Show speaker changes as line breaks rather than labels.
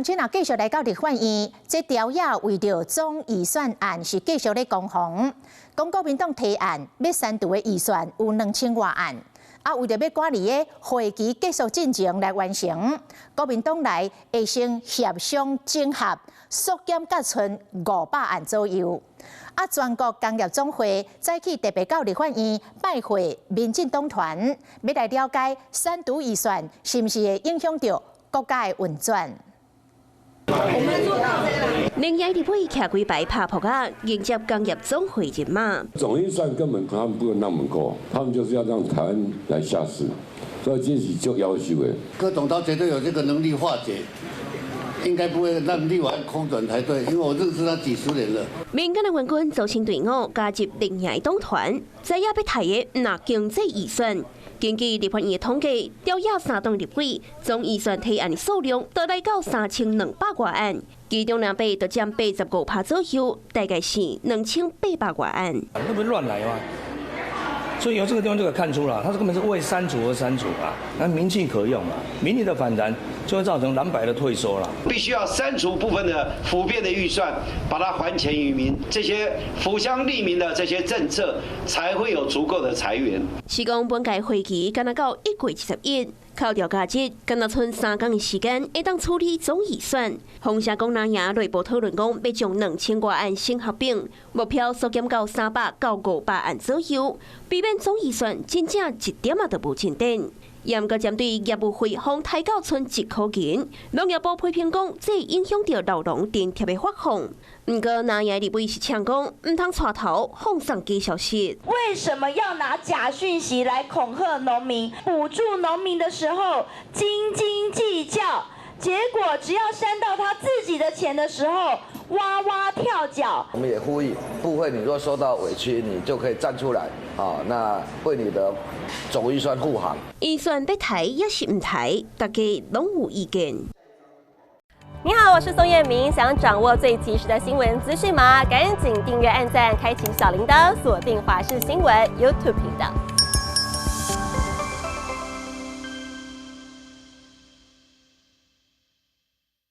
乡亲啊，继续来到立法院，这条也为着总预算案是继续咧攻防。讲国民党提案要删除的预算有2000多案，为着要赶离的会期结束进程来完成，国民党内会先协商整合，缩减甲剩500案左右。全国工业总会早起特别到立法院拜会民进党团，要来了解删除预算是毋是会影响到国家的运转。
另外，立委徛几排拍扑啊，迎接工业总会人马。
总预算根本他们不能让我们过，他们就是要让台湾来下市，所以这是就要求的。
柯总他绝对有这个能力化解。 应该不会让立法院空转才对，因为我认识他几十年了。
民间的援军组成队伍，加入另外党团，在也要提的那经济预算。根据立法院的统计，朝野3党立委总预算提案的数量达来到3200多案，其中两倍就占85%左右，大概是2800多案。
那不是乱来吗？ 所以由这个地方就可以看出了，他这根本是为删除而删除啊，那民气可用啊，民意的反弹就会造成蓝白的退缩了。
必须要删除部分的普遍的预算，把它还钱于民，这些福乡利民的这些政策才会有足够的财源。
是讲本届会期敢若到1月71。 靠调假日，敢若剩3天的时间，会当处理总预算。洪社公南爷内部讨论讲，要将2000多案先合并，目标缩减到300到500案左右，避免总预算真正一点都无进展。严格针对业务费方抬到剩1块钱，农业部批评讲，这影响到劳农津贴的发放。不过，南爷立委是呛讲，唔通带头放上假消息。
为什么要拿假讯息来恐吓农民？补助农民的时候斤斤计较，结果只要删到他自己的钱的时候，哇哇跳脚。
我们也呼吁部会，你若受到委屈，你就可以站出来，那为你的总预算护航。
预算要抬也是唔抬，大家拢有意见。
你好，我是宋彦明。想掌握最及时的新闻资讯吗？赶紧订阅、按赞、开启小铃铛，锁定华视新闻 YouTube 频道。